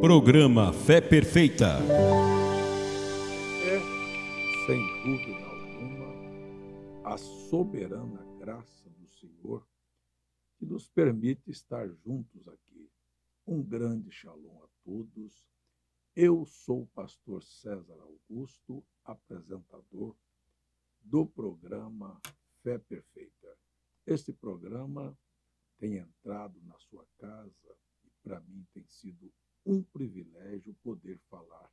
Programa Fé Perfeita. É, sem dúvida alguma, a soberana graça do Senhor que nos permite estar juntos aqui. Um grande shalom a todos. Eu sou o pastor César Augusto, apresentador do programa Fé Perfeita. Este programa tem entrado na sua casa e para mim tem sido um privilégio poder falar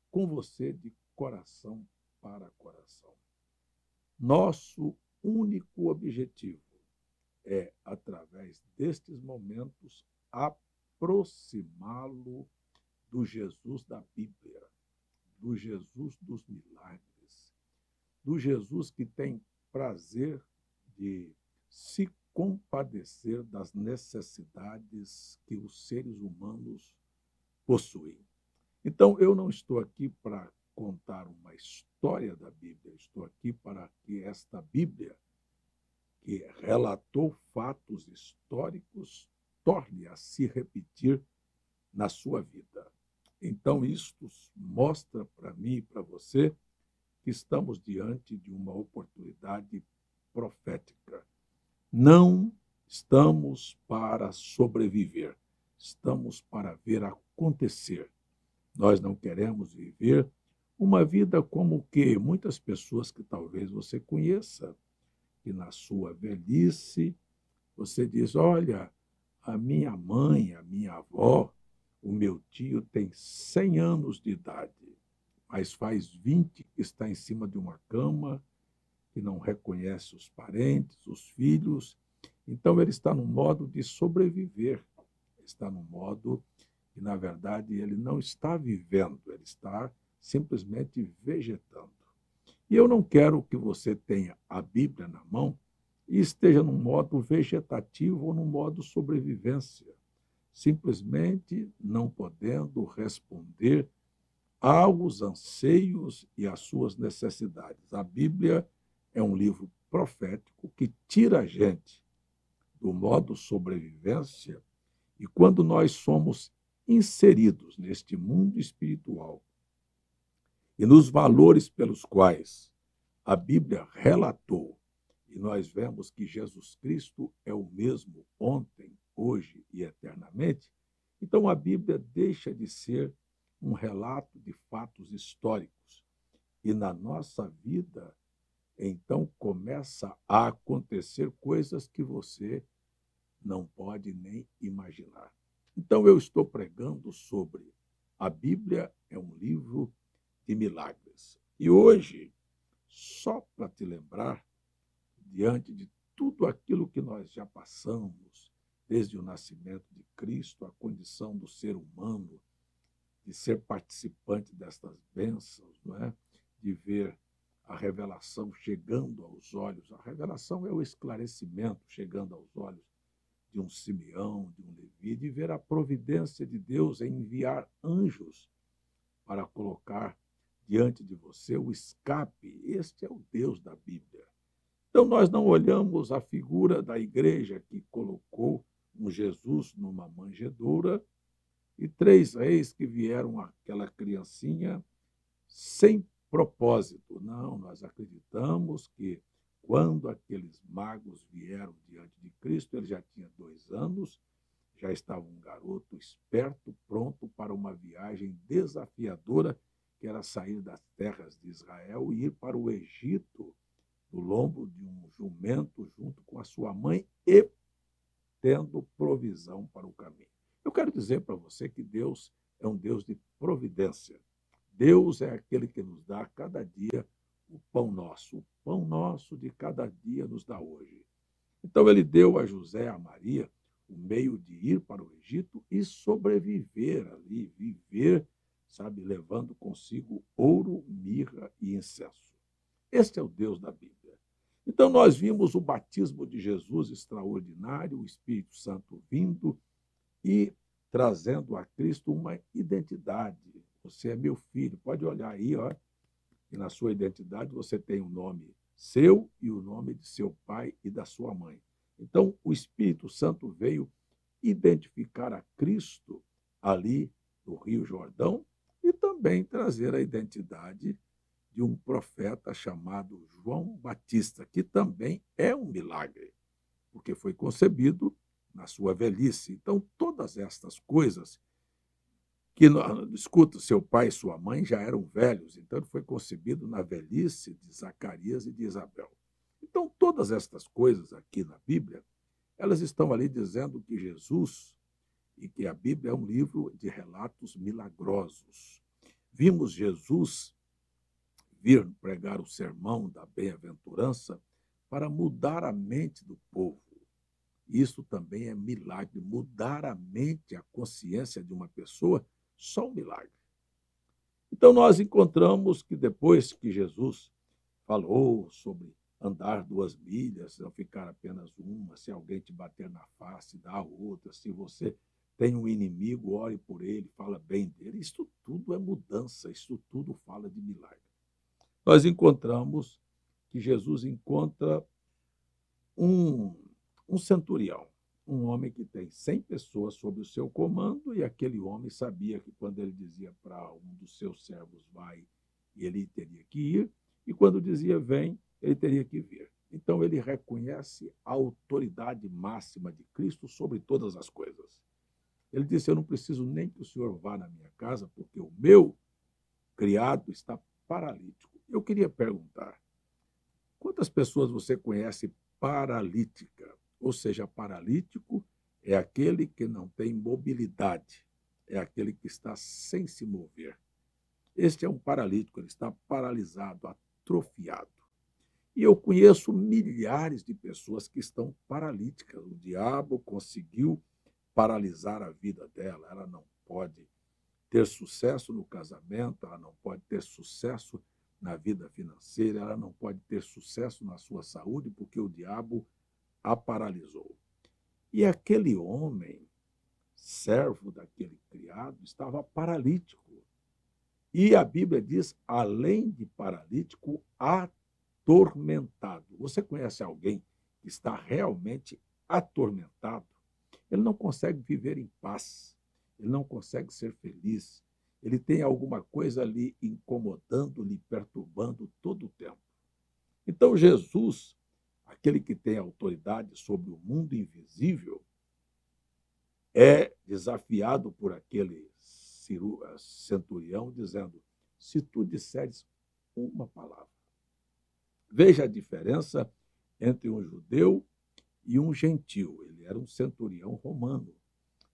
com você de coração para coração. Nosso único objetivo é, através destes momentos, aproximá-lo do Jesus da Bíblia, do Jesus dos milagres, do Jesus que tem prazer de se compadecer das necessidades que os seres humanos possuem. Então, eu não estou aqui para contar uma história da Bíblia, estou aqui para que esta Bíblia, que relatou fatos históricos, torne a se repetir na sua vida. Então, isto mostra para mim e para você que estamos diante de uma oportunidade profética. Não estamos para sobreviver, estamos para ver acontecer. Nós não queremos viver uma vida como que muitas pessoas que talvez você conheça, que na sua velhice você diz, olha, a minha mãe, a minha avó, o meu tio tem 100 anos de idade, mas faz 20 que está em cima de uma cama, que não reconhece os parentes, os filhos. Então, ele está no modo de sobreviver, está no modo que, na verdade, ele não está vivendo, ele está simplesmente vegetando. E eu não quero que você tenha a Bíblia na mão e esteja num modo vegetativo ou num modo sobrevivência, simplesmente não podendo responder aos anseios e às suas necessidades. A Bíblia é um livro profético que tira a gente do modo sobrevivência e quando nós somos inseridos neste mundo espiritual e nos valores pelos quais a Bíblia relatou, e nós vemos que Jesus Cristo é o mesmo ontem, hoje e eternamente, então a Bíblia deixa de ser um relato de fatos históricos. E na nossa vida, então, começa a acontecer coisas que você não pode nem imaginar. Então, eu estou pregando sobre a Bíblia é um livro de milagres. E hoje, só para te lembrar, diante de tudo aquilo que nós já passamos, desde o nascimento de Cristo, a condição do ser humano, de ser participante destas bênçãos, não é? De ver a revelação chegando aos olhos. A revelação é o esclarecimento chegando aos olhos de um Simeão, de um Levi, de ver a providência de Deus em enviar anjos para colocar diante de você o escape. Este é o Deus da Bíblia. Então, nós não olhamos a figura da igreja que colocou um Jesus numa manjedoura e 3 reis que vieram aquela criancinha sem propósito. Não, nós acreditamos que quando aqueles magos vieram diante de Cristo, ele já tinha 2 anos, já estava um garoto esperto, pronto para uma viagem desafiadora, que era sair das terras de Israel e ir para o Egito, no lombo de um jumento, junto com a sua mãe e tendo provisão para o caminho. Eu quero dizer para você que Deus é um Deus de providência. Deus é aquele que nos dá a cada dia o pão nosso. O pão nosso de cada dia nos dá hoje. Então, ele deu a José e a Maria o meio de ir para o Egito e sobreviver ali, viver, sabe, levando consigo ouro, mirra e incenso. Este é o Deus da Bíblia. Então, nós vimos o batismo de Jesus extraordinário, o Espírito Santo vindo e trazendo a Cristo uma identidade. Você é meu filho. Pode olhar aí, ó, e na sua identidade você tem o nome seu e o nome de seu pai e da sua mãe. Então, o Espírito Santo veio identificar a Cristo ali do Rio Jordão e também trazer a identidade de um profeta chamado João Batista, que também é um milagre, porque foi concebido na sua velhice. Então, todas estas coisas escuta, seu pai e sua mãe já eram velhos, então ele foi concebido na velhice de Zacarias e de Isabel. Então, todas estas coisas aqui na Bíblia, elas estão ali dizendo que Jesus, e que a Bíblia é um livro de relatos milagrosos. Vimos Jesus vir pregar o sermão da bem-aventurança para mudar a mente do povo. Isso também é milagre, mudar a mente, a consciência de uma pessoa, só um milagre. Então, nós encontramos que depois que Jesus falou sobre andar 2 milhas, não ficar apenas uma, se alguém te bater na face, dá a outra, se você tem um inimigo, ore por ele, fala bem dele. Isso tudo é mudança, isso tudo fala de milagre. Nós encontramos que Jesus encontra um centurião, um homem que tem 100 pessoas sob o seu comando, e aquele homem sabia que quando ele dizia para um dos seus servos, vai, ele teria que ir, e quando dizia, vem, ele teria que vir. Então, ele reconhece a autoridade máxima de Cristo sobre todas as coisas. Ele disse, eu não preciso nem que o senhor vá na minha casa, porque o meu criado está paralítico. Eu queria perguntar, quantas pessoas você conhece paralítica? Ou seja, paralítico é aquele que não tem mobilidade, é aquele que está sem se mover. Este é um paralítico, ele está paralisado, atrofiado. E eu conheço milhares de pessoas que estão paralíticas. O diabo conseguiu paralisar a vida dela. Ela não pode ter sucesso no casamento, ela não pode ter sucesso na vida financeira, ela não pode ter sucesso na sua saúde, porque o diabo a paralisou. E aquele homem, servo daquele criado, estava paralítico. E a Bíblia diz, além de paralítico, atormentado. Você conhece alguém que está realmente atormentado? Ele não consegue viver em paz, ele não consegue ser feliz, ele tem alguma coisa ali incomodando, lhe perturbando todo o tempo. Então, Jesus, aquele que tem autoridade sobre o mundo invisível, é desafiado por aquele centurião, dizendo, se tu disseres uma palavra. Veja a diferença entre um judeu e um gentil. Ele era um centurião romano.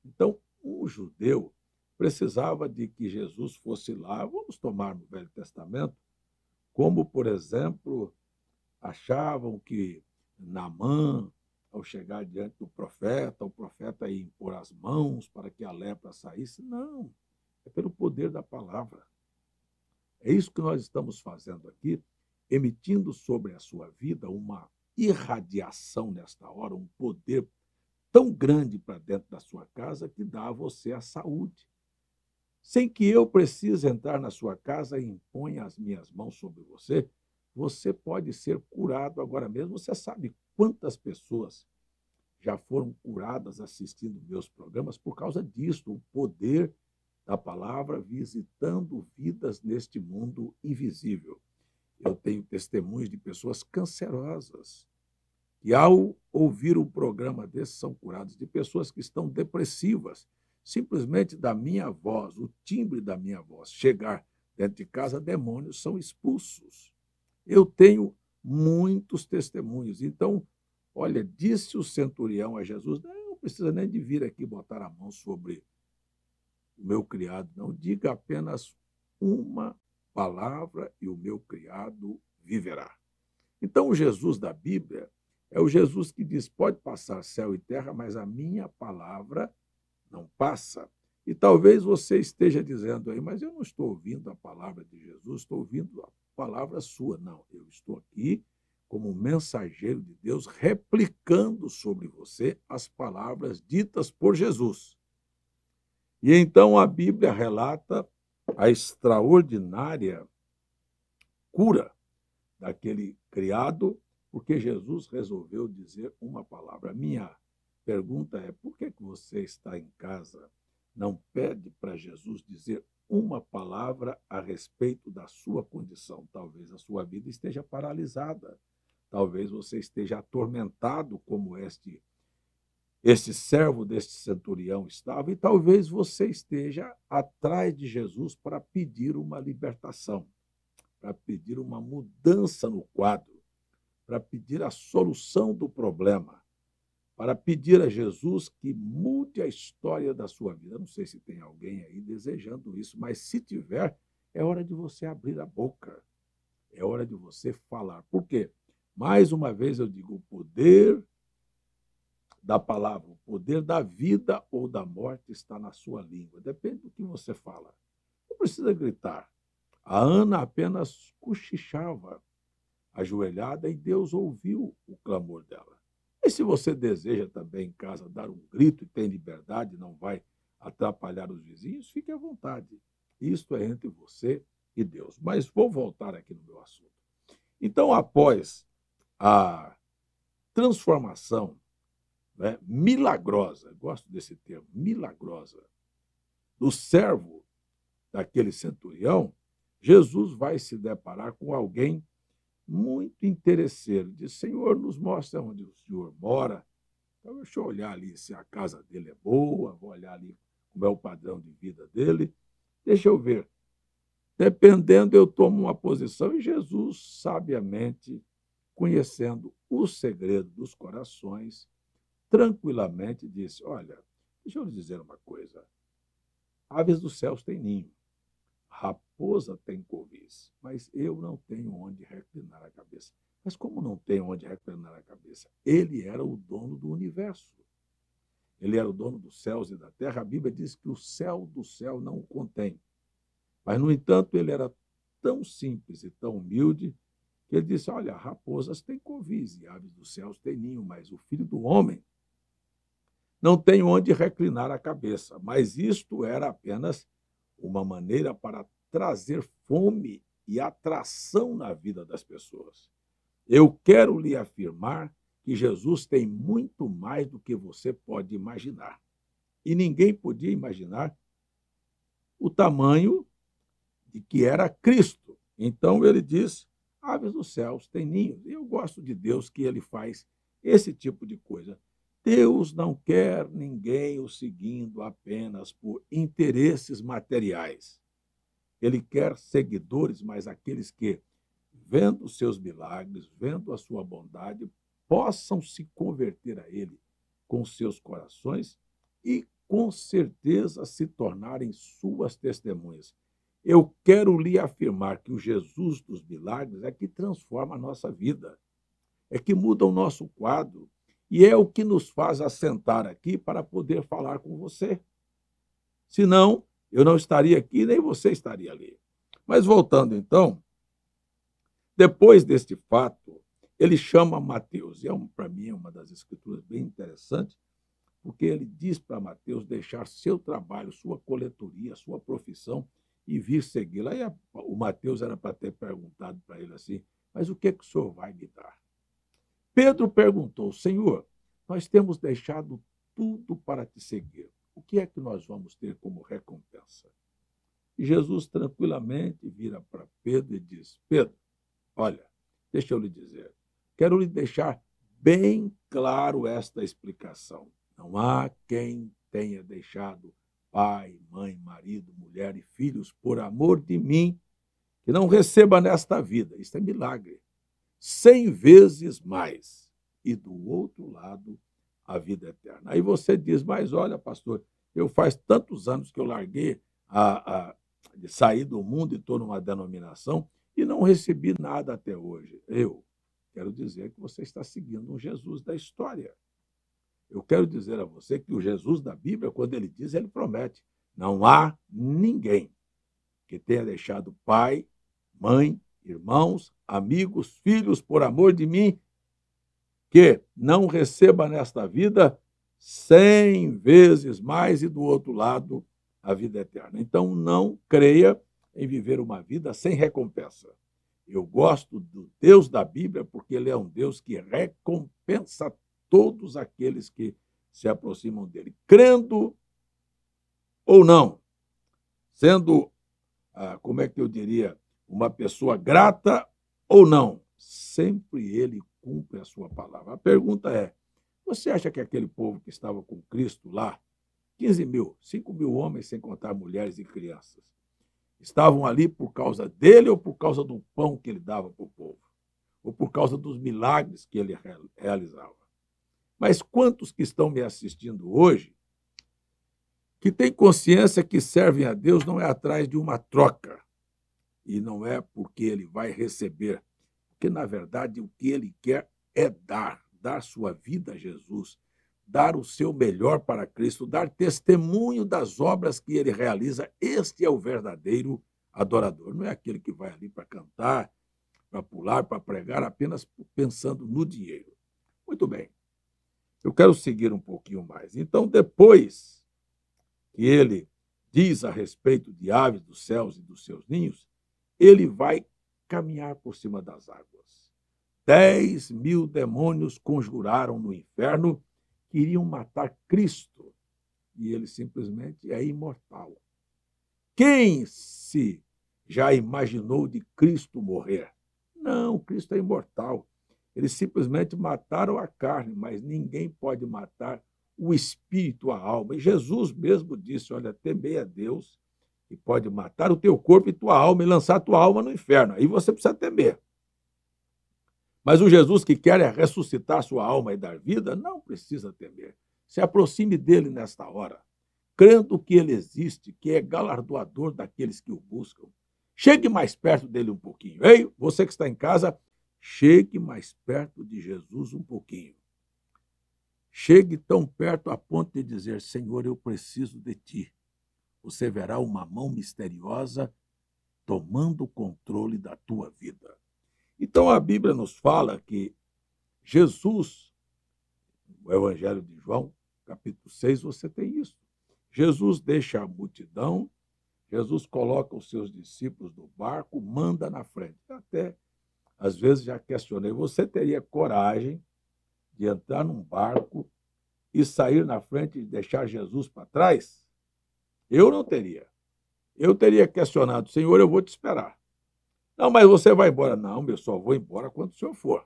Então, um judeu precisava de que Jesus fosse lá, vamos tomar no Velho Testamento, como, por exemplo, achavam que Naamã, ao chegar diante do profeta, o profeta ia impor as mãos para que a lepra saísse. Não, é pelo poder da palavra. É isso que nós estamos fazendo aqui, emitindo sobre a sua vida uma irradiação nesta hora, um poder tão grande para dentro da sua casa que dá a você a saúde. Sem que eu precise entrar na sua casa e imponha as minhas mãos sobre você, você pode ser curado agora mesmo. Você sabe quantas pessoas já foram curadas assistindo meus programas por causa disso, o poder da palavra visitando vidas neste mundo invisível. Eu tenho testemunhos de pessoas cancerosas que, ao ouvir um programa desse, são curadas, de pessoas que estão depressivas, simplesmente da minha voz, o timbre da minha voz chegar dentro de casa, demônios são expulsos. Eu tenho muitos testemunhos. Então, olha, disse o centurião a Jesus, não precisa nem de vir aqui botar a mão sobre o meu criado, não. Diga apenas uma palavra e o meu criado viverá. Então, o Jesus da Bíblia é o Jesus que diz, pode passar céu e terra, mas a minha palavra não passa. E talvez você esteja dizendo aí, mas eu não estou ouvindo a palavra de Jesus, estou ouvindo a palavra sua. Não, eu estou aqui como mensageiro de Deus, replicando sobre você as palavras ditas por Jesus. E então a Bíblia relata a extraordinária cura daquele criado, porque Jesus resolveu dizer uma palavra. A minha pergunta é, por que você está em casa não pede para Jesus dizer uma palavra a respeito da sua condição. Talvez a sua vida esteja paralisada. Talvez você esteja atormentado como este servo deste centurião estava, e talvez você esteja atrás de Jesus para pedir uma libertação, para pedir uma mudança no quadro, para pedir a solução do problema, para pedir a Jesus que mude a história da sua vida. Eu não sei se tem alguém aí desejando isso, mas se tiver, é hora de você abrir a boca, é hora de você falar. Por quê? Mais uma vez eu digo, o poder da palavra, o poder da vida ou da morte está na sua língua. Depende do que você fala. Não precisa gritar. A Ana apenas cochichava, ajoelhada, e Deus ouviu o clamor dela. E se você deseja também em casa dar um grito e tem liberdade, não vai atrapalhar os vizinhos, fique à vontade. Isto é entre você e Deus. Mas vou voltar aqui no meu assunto. Então, após a transformação, né, milagrosa, gosto desse termo, milagrosa, do servo daquele centurião, Jesus vai se deparar com alguém muito interesseiro. Diz: Senhor, nos mostra onde o Senhor mora. Então, deixa eu olhar ali se a casa dele é boa, vou olhar ali como é o padrão de vida dele. Deixa eu ver. Dependendo, eu tomo uma posição, e Jesus, sabiamente, conhecendo o segredo dos corações, tranquilamente disse: olha, deixa eu lhe dizer uma coisa. Aves dos céus têm ninho, raposa tem covis, mas eu não tenho onde reclinar a cabeça. Mas como não tenho onde reclinar a cabeça? Ele era o dono do universo. Ele era o dono dos céus e da terra. A Bíblia diz que o céu do céu não o contém. Mas, no entanto, ele era tão simples e tão humilde que ele disse: olha, raposas têm covis e aves dos céus têm ninho, mas o Filho do Homem não tem onde reclinar a cabeça. Mas isto era apenas uma maneira para trazer fome e atração na vida das pessoas. Eu quero lhe afirmar que Jesus tem muito mais do que você pode imaginar. E ninguém podia imaginar o tamanho de que era Cristo. Então ele diz: aves dos céus têm ninhos. E eu gosto de Deus, que ele faz esse tipo de coisa. Deus não quer ninguém o seguindo apenas por interesses materiais. Ele quer seguidores, mas aqueles que, vendo os seus milagres, vendo a sua bondade, possam se converter a ele com seus corações e, com certeza, se tornarem suas testemunhas. Eu quero lhe afirmar que o Jesus dos milagres é que transforma a nossa vida, é que muda o nosso quadro, e é o que nos faz assentar aqui para poder falar com você. Senão, eu não estaria aqui, nem você estaria ali. Mas voltando então, depois deste fato, ele chama Mateus, e para mim é uma das escrituras bem interessantes, porque ele diz para Mateus deixar seu trabalho, sua coletoria, sua profissão, e vir segui-lo. Aí o Mateus era para ter perguntado para ele assim: mas o que o senhor vai me dar? Pedro perguntou: Senhor, nós temos deixado tudo para te seguir. O que é que nós vamos ter como recompensa? E Jesus tranquilamente vira para Pedro e diz: Pedro, olha, deixa eu lhe dizer, quero lhe deixar bem claro esta explicação. Não há quem tenha deixado pai, mãe, marido, mulher e filhos por amor de mim, que não receba nesta vida, isso é milagre, 100 vezes mais, e do outro lado, a vida eterna. Aí você diz: mas olha, pastor, eu faz tantos anos que eu larguei de sair do mundo e estou numa denominação e não recebi nada até hoje. Eu quero dizer que você está seguindo um Jesus da história. Eu quero dizer a você que o Jesus da Bíblia, quando ele diz, ele promete: não há ninguém que tenha deixado pai, mãe, irmãos, amigos, filhos, por amor de mim, que não receba nesta vida 100 vezes mais, e do outro lado a vida eterna. Então, não creia em viver uma vida sem recompensa. Eu gosto do Deus da Bíblia porque ele é um Deus que recompensa todos aqueles que se aproximam dele. Crendo ou não, sendo, como é que eu diria, uma pessoa grata ou não, sempre ele cumpre a sua palavra. A pergunta é, você acha que aquele povo que estava com Cristo lá, 15 mil, 5 mil homens, sem contar mulheres e crianças, estavam ali por causa dele ou por causa do pão que ele dava para o povo? Ou por causa dos milagres que ele realizava? Mas quantos que estão me assistindo hoje que têm consciência que servem a Deus não é atrás de uma troca e não é porque ele vai receber, porque, na verdade, o que ele quer é dar sua vida a Jesus, dar o seu melhor para Cristo, dar testemunho das obras que ele realiza. Este é o verdadeiro adorador. Não é aquele que vai ali para cantar, para pular, para pregar, apenas pensando no dinheiro. Muito bem. Eu quero seguir um pouquinho mais. Então, depois que ele diz a respeito de aves dos céus e dos seus ninhos, ele vai caminhar por cima das águas. 10 mil demônios conjuraram no inferno, queriam matar Cristo, e ele simplesmente é imortal. Quem se já imaginou de Cristo morrer? Não, Cristo é imortal. Eles simplesmente mataram a carne, mas ninguém pode matar o espírito, a alma. E Jesus mesmo disse, olha, temei a Deus, que pode matar o teu corpo e tua alma e lançar a tua alma no inferno. Aí você precisa temer. Mas o Jesus que quer é ressuscitar sua alma e dar vida, não precisa temer. Se aproxime dele nesta hora, crendo que ele existe, que é galardoador daqueles que o buscam. Chegue mais perto dele um pouquinho. Ei, você que está em casa, chegue mais perto de Jesus um pouquinho. Chegue tão perto a ponto de dizer, Senhor, eu preciso de ti. Você verá uma mão misteriosa tomando o controle da tua vida. Então, a Bíblia nos fala que Jesus, no Evangelho de João, capítulo 6, você tem isso. Jesus deixa a multidão, Jesus coloca os seus discípulos no barco, manda na frente. Até, às vezes, já questionei, você teria coragem de entrar num barco e sair na frente e deixar Jesus para trás? Eu não teria. Eu teria questionado, Senhor, eu vou te esperar. Não, mas você vai embora. Não, eu só vou embora quando o senhor for.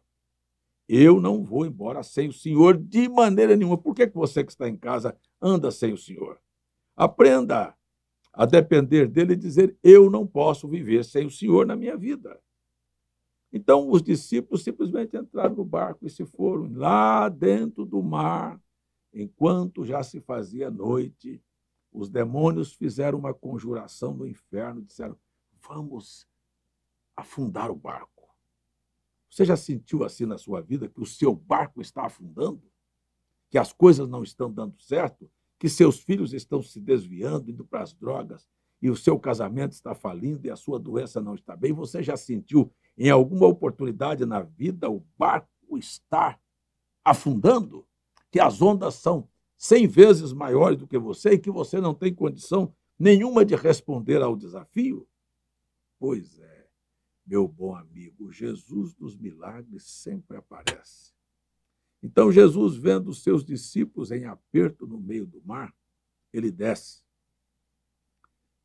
Eu não vou embora sem o senhor de maneira nenhuma. Por que você que está em casa anda sem o senhor? Aprenda a depender dele e dizer, eu não posso viver sem o senhor na minha vida. Então, os discípulos simplesmente entraram no barco e se foram lá dentro do mar, enquanto já se fazia noite. Os demônios fizeram uma conjuração no inferno, disseram, vamos afundar o barco. Você já sentiu assim na sua vida que o seu barco está afundando? Que as coisas não estão dando certo? Que seus filhos estão se desviando, indo para as drogas, e o seu casamento está falindo e a sua doença não está bem? Você já sentiu em alguma oportunidade na vida o barco estar afundando? Que as ondas são 100 vezes maiores do que você e que você não tem condição nenhuma de responder ao desafio? Pois é, meu bom amigo, Jesus dos milagres sempre aparece. Então, Jesus, vendo os seus discípulos em aperto no meio do mar, ele desce,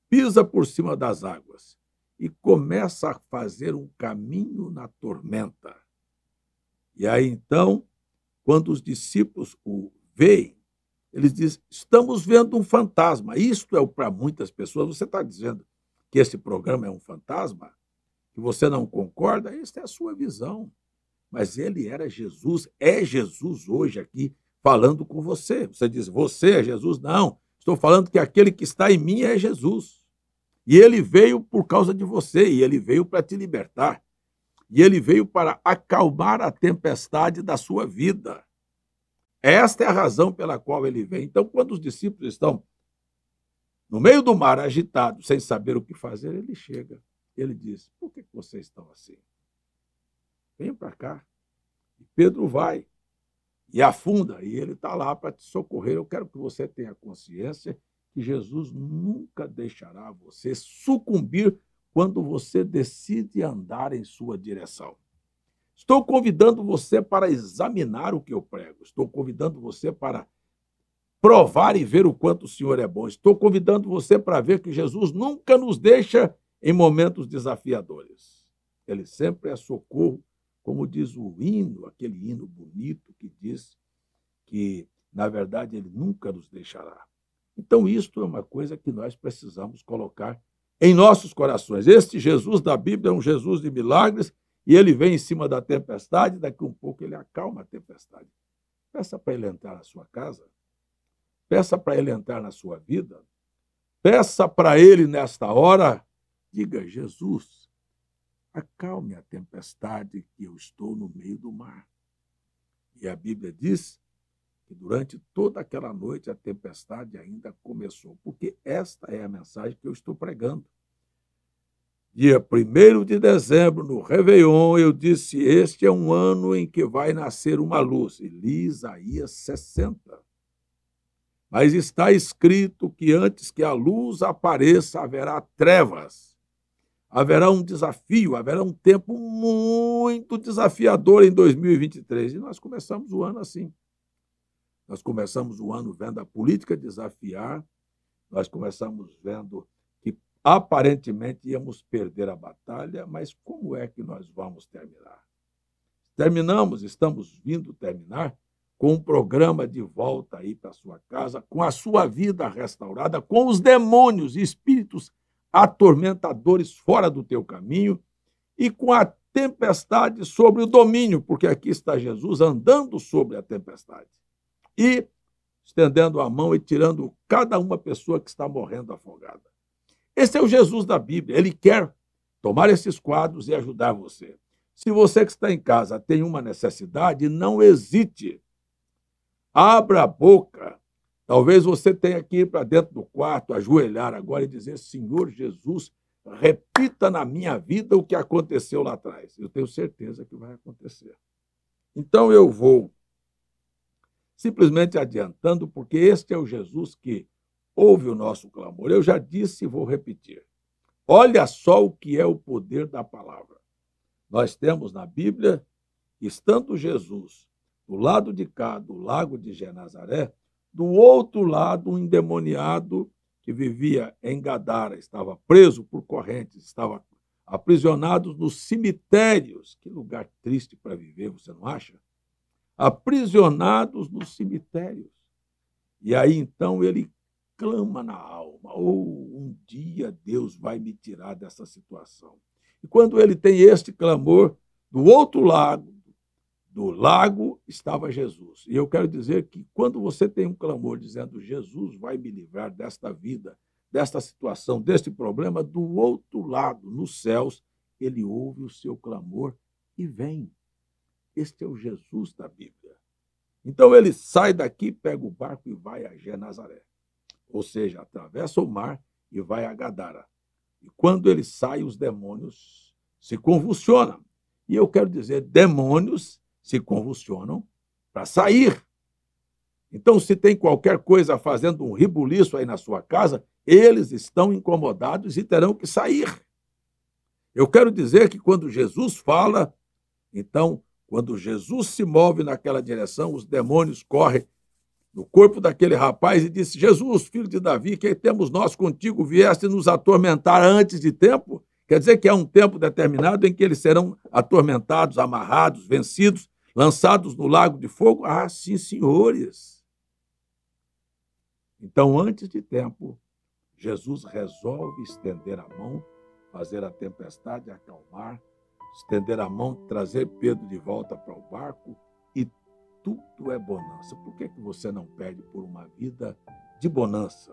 pisa por cima das águas e começa a fazer um caminho na tormenta. E aí, então, quando os discípulos o veem, eles dizem, estamos vendo um fantasma. Isto é para muitas pessoas. Você está dizendo que esse programa é um fantasma? Que você não concorda? Esta é a sua visão. Mas ele era Jesus, é Jesus hoje aqui falando com você. Você diz, você é Jesus? Não, estou falando que aquele que está em mim é Jesus. E ele veio por causa de você, e ele veio para te libertar. E ele veio para acalmar a tempestade da sua vida. Esta é a razão pela qual ele vem. Então, quando os discípulos estão no meio do mar, agitados, sem saber o que fazer, ele chega. Ele diz, por que vocês estão assim? Venham para cá. E Pedro vai e afunda, e ele está lá para te socorrer. Eu quero que você tenha consciência que Jesus nunca deixará você sucumbir quando você decide andar em sua direção. Estou convidando você para examinar o que eu prego. Estou convidando você para provar e ver o quanto o Senhor é bom. Estou convidando você para ver que Jesus nunca nos deixa em momentos desafiadores. Ele sempre é socorro, como diz o hino, aquele hino bonito que diz que, na verdade, ele nunca nos deixará. Então, isto é uma coisa que nós precisamos colocar em nossos corações. Este Jesus da Bíblia é um Jesus de milagres e ele vem em cima da tempestade, daqui um pouco ele acalma a tempestade. Peça para ele entrar na sua casa, peça para ele entrar na sua vida, peça para ele nesta hora, diga, Jesus, acalme a tempestade que eu estou no meio do mar. E a Bíblia diz que durante toda aquela noite a tempestade ainda começou, porque esta é a mensagem que eu estou pregando. Dia 1º de dezembro, no Réveillon, eu disse, este é um ano em que vai nascer uma luz. E li Isaías 60. Mas está escrito que antes que a luz apareça, haverá trevas. Haverá um desafio, haverá um tempo muito desafiador em 2023. E nós começamos o ano assim. Nós começamos o ano vendo a política desafiar, nós começamos vendo que aparentemente íamos perder a batalha, mas como é que nós vamos terminar? Estamos vindo terminar com um programa de volta aí para a sua casa, com a sua vida restaurada, com os demônios e espíritos atormentadores fora do teu caminho e com a tempestade sobre o domínio, porque aqui está Jesus andando sobre a tempestade e estendendo a mão e tirando cada uma pessoa que está morrendo afogada. Esse é o Jesus da Bíblia. Ele quer tomar esses quadros e ajudar você. Se você que está em casa tem uma necessidade, não hesite. Abra a boca. Talvez você tenha que ir para dentro do quarto, ajoelhar agora e dizer, Senhor Jesus, repita na minha vida o que aconteceu lá atrás. Eu tenho certeza que vai acontecer. Então eu vou simplesmente adiantando, porque este é o Jesus que ouve o nosso clamor. Eu já disse e vou repetir. Olha só o que é o poder da palavra. Nós temos na Bíblia, estando Jesus do lado de cá, do lago de Genazaré, do outro lado, um endemoniado que vivia em Gadara, estava preso por correntes, estava aprisionado nos cemitérios. Que lugar triste para viver, você não acha? Aprisionados nos cemitérios. E aí, então, ele clama na alma, um dia Deus vai me tirar dessa situação. E quando ele tem este clamor, do outro lado do lago estava Jesus. E eu quero dizer que quando você tem um clamor dizendo, Jesus vai me livrar desta vida, desta situação, deste problema, do outro lado, nos céus, ele ouve o seu clamor e vem. Este é o Jesus da Bíblia. Então ele sai daqui, pega o barco e vai a Genazaré. Ou seja, atravessa o mar e vai a Gadara. E quando ele sai, os demônios se convulsionam. E eu quero dizer, demônios se convulsionam para sair. Então, se tem qualquer coisa fazendo um rebuliço aí na sua casa, eles estão incomodados e terão que sair. Eu quero dizer que quando Jesus fala, então, quando Jesus se move naquela direção, os demônios correm no corpo daquele rapaz e disse, Jesus, filho de Davi, que temos nós contigo, vieste nos atormentar antes de tempo? Quer dizer que há um tempo determinado em que eles serão atormentados, amarrados, vencidos, lançados no lago de fogo? Ah, sim, senhores. Então, antes de tempo, Jesus resolve estender a mão, fazer a tempestade acalmar, estender a mão, trazer Pedro de volta para o barco e tudo é bonança. Por que você não pede por uma vida de bonança,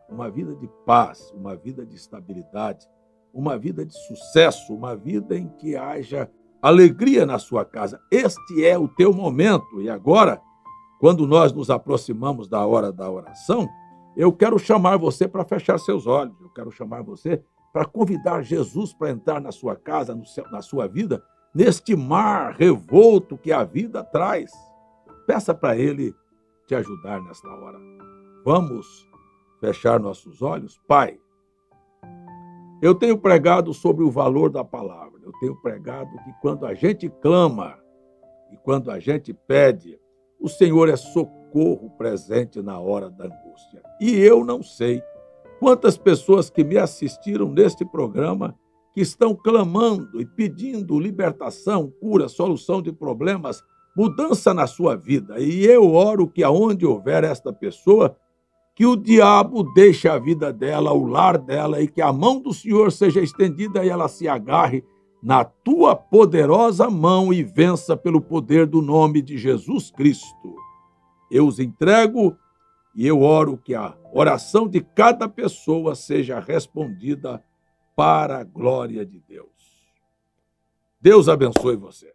uma vida de paz, uma vida de estabilidade, uma vida de sucesso, uma vida em que haja alegria na sua casa? Este é o teu momento. E agora, quando nós nos aproximamos da hora da oração, eu quero chamar você para fechar seus olhos, eu quero chamar você para convidar Jesus para entrar na sua casa, na sua vida, neste mar revolto que a vida traz. Peça para ele te ajudar nesta hora. Vamos fechar nossos olhos? Pai, eu tenho pregado sobre o valor da palavra. Eu tenho pregado que quando a gente clama e quando a gente pede, o Senhor é socorro socorro presente na hora da angústia. E eu não sei quantas pessoas que me assistiram neste programa que estão clamando e pedindo libertação, cura, solução de problemas, mudança na sua vida. E eu oro que aonde houver esta pessoa, que o diabo deixe a vida dela, o lar dela, e que a mão do Senhor seja estendida e ela se agarre na tua poderosa mão e vença pelo poder do nome de Jesus Cristo. Eu os entrego e eu oro que a oração de cada pessoa seja respondida para a glória de Deus. Deus abençoe você.